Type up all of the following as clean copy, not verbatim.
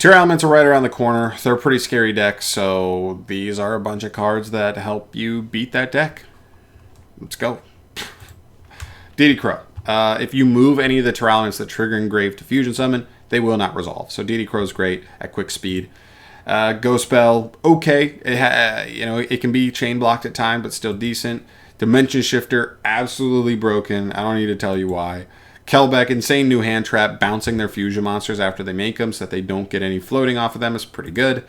TEARALAMENTS are right around the corner. They're a pretty scary deck, so these are a bunch of cards that help you beat that deck. Let's go. DD Crow. If you move any of the TEARALAMENTS that trigger Engrave to fusion summon, they will not resolve. So DD Crow is great at quick speed. Ghost Spell, okay. It can be chain blocked at times, but still decent. Dimension Shifter, absolutely broken. I don't need to tell you why. Kelbeck, insane new hand trap, bouncing their fusion monsters after they make them so that they don't get any floating off of them is pretty good.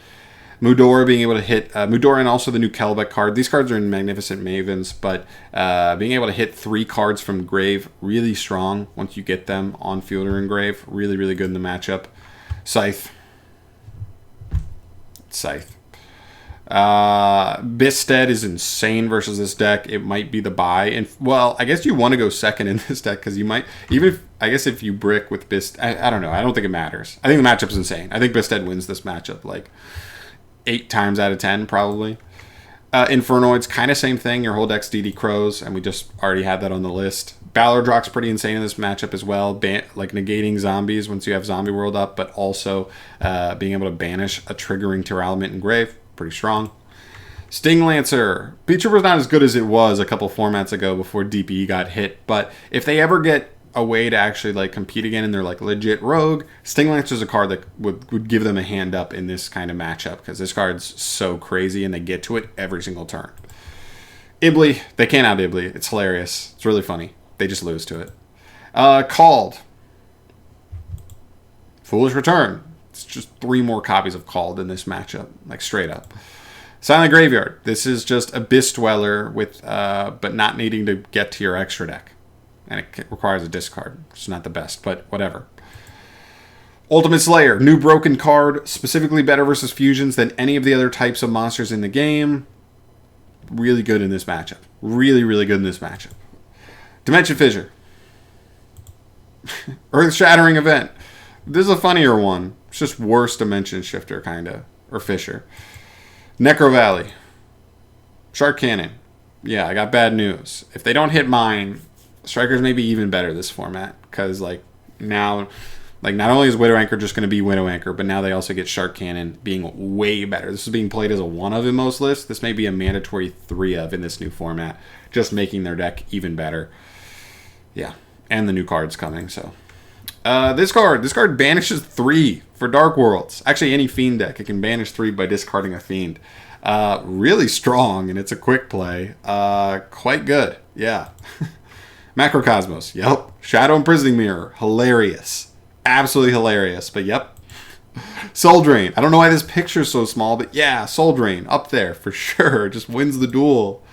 Mudora being able to hit Mudora and also the new Kelbeck card. These cards are in Magnificent Mavens, but being able to hit 3 cards from Grave, really strong once you get them on field or in Grave. Really, really good in the matchup. Scythe. Bisted is insane versus this deck. It might be the buy, and well, I guess you want to go second in this deck because you might if you brick with Bisted. I don't know. I don't think it matters. I think the matchup's insane. I think Bisted wins this matchup like 8 times out of 10 probably. Infernoid's kind of same thing. Your whole deck's DD Crows, and we just already had that on the list. Ballardrock's pretty insane in this matchup as well, like negating zombies once you have Zombie World up, but also being able to banish a triggering TEARALAMENT Engrave. Pretty strong. Stinglancer. Beat Trooper's not as good as it was a couple formats ago before DPE got hit, but if they ever get a way to actually like compete again and they're like legit rogue, Stinglancer's a card that would give them a hand up in this kind of matchup because this card's so crazy and they get to it every single turn. Ibley. They can't out Ibley. It's hilarious. It's really funny. They just lose to it. Called. Foolish Return. It's just 3 more copies of Called in this matchup, like straight up. Silent Graveyard. This is just Abyss Dweller with, but not needing to get to your extra deck, and it requires a discard. It's not the best, but whatever. Ultimate Slayer, new broken card, specifically better versus fusions than any of the other types of monsters in the game. Really good in this matchup. Really, really good in this matchup. Dimension Fissure. Earth-shattering event. This is a funnier one. It's just worse Dimension Shifter, kind of. Or Fissure. Necro Valley. Shark Cannon. Yeah, I got bad news. If they don't hit mine, Strikers may be even better this format. Because, now, not only is Widow Anchor just going to be Widow Anchor, but now they also get Shark Cannon being way better. This is being played as a 1 of in most lists. This may be a mandatory 3 of in this new format. Just making their deck even better. Yeah. And the new card's coming, so... This card banishes 3 for Dark Worlds. Actually, any Fiend deck, it can banish 3 by discarding a Fiend. Really strong, and it's a quick play. Quite good, yeah. Macrocosmos, yep. Shadow Imprisoning Mirror, hilarious. Absolutely hilarious, but yep. Soul Drain. I don't know why this picture's so small, but yeah, Soul Drain, up there for sure. Just wins the duel.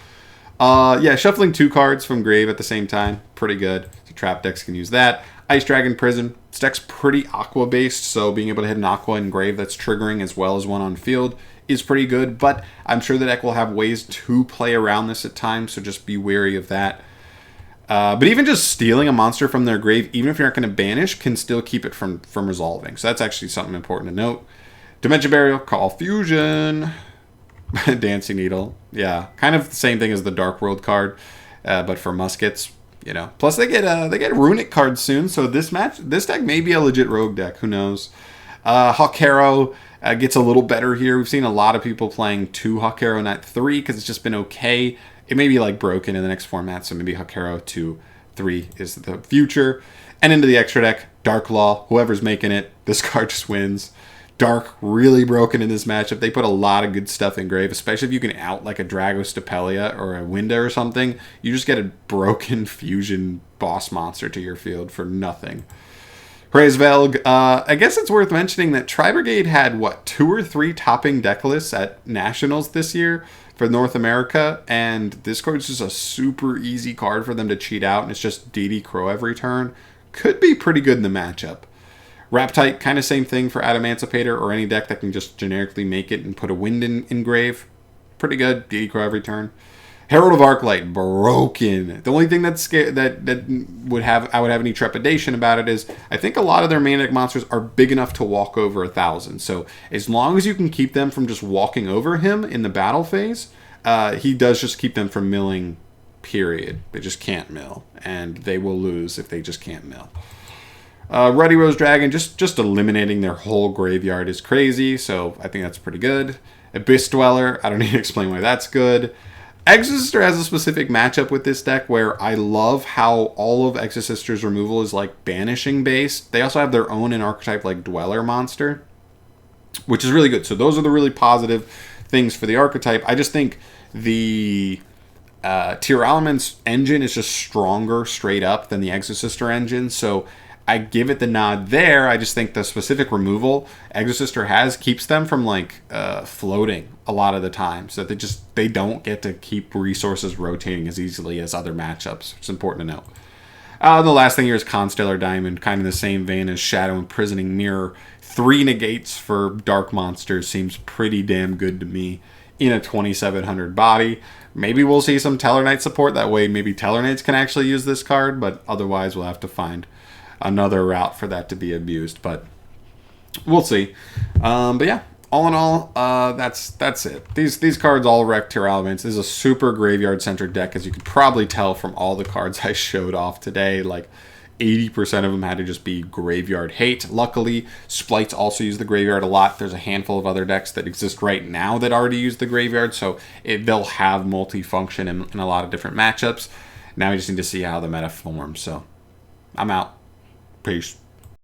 Yeah, shuffling 2 cards from Grave at the same time, pretty good. So trap decks can use that. Ice Dragon Prison. This deck's pretty Aqua based, so being able to hit an Aqua in Grave that's triggering as well as one on field is pretty good, but I'm sure the deck will have ways to play around this at times, so just be wary of that. But even just stealing a monster from their grave, even if you're not going to banish, can still keep it from resolving. So that's actually something important to note. Dimension Burial, Call Fusion, Dancing Needle. Yeah, kind of the same thing as the Dark World card, but for muskets. You know, plus they get runic cards soon, so this deck may be a legit rogue deck. Who knows? Hawk Harrow gets a little better here. We've seen a lot of people playing 2 Hawk Harrow, not 3, because it's just been okay. It may be like broken in the next format, so maybe Hawk Harrow 2, 3 is the future. And into the extra deck, Dark Law. Whoever's making it, this card just wins. Dark, really broken in this matchup. They put a lot of good stuff in Grave, especially if you can out like a Dragostapelia or a Winda or something. You just get a broken fusion boss monster to your field for nothing. Praise Velg. I guess it's worth mentioning that Tri-Brigade had, 2 or 3 topping deck lists at Nationals this year for North America, and this card's just a super easy card for them to cheat out, and it's just DD Crow every turn. Could be pretty good in the matchup. Raptite, kind of same thing for Adamancipator or any deck that can just generically make it and put a wind in Grave. Pretty good. DD Crow every turn. Herald of Arclight, broken. The only thing that's that I would have any trepidation about it is I think a lot of their main deck monsters are big enough to walk over 1,000. So as long as you can keep them from just walking over him in the battle phase, he does just keep them from milling, period. They just can't mill, and they will lose if they just can't mill. Ruddy Rose Dragon, just eliminating their whole graveyard is crazy, so I think that's pretty good. Abyss Dweller, I don't need to explain why that's good. Exosister has a specific matchup with this deck where I love how all of Exosister's removal is like banishing based. They also have their own an archetype like Dweller monster, which is really good. So those are the really positive things for the archetype. I just think the TEARALAMENTS engine is just stronger straight up than the Exosister engine, so I give it the nod there. I just think the specific removal Exosister has keeps them from like floating a lot of the time, so they don't get to keep resources rotating as easily as other matchups. It's important to note. The last thing here is Constellar Diamond, kind of the same vein as Shadow Imprisoning Mirror. 3 negates for dark monsters seems pretty damn good to me in a 2700 body. Maybe we'll see some Tellarknight support. That way maybe Tellarknights can actually use this card, but otherwise we'll have to find another route for that to be abused. But we'll see. But yeah, all in all, that's it. These cards all wreck TEARALAMENTS. This is a super graveyard-centric deck, as you could probably tell from all the cards I showed off today. Like 80% of them had to just be graveyard hate. Luckily, Splites also use the graveyard a lot. There's a handful of other decks that exist right now that already use the graveyard, so they'll have multi-function in a lot of different matchups. Now we just need to see how the meta forms. So I'm out. Peace.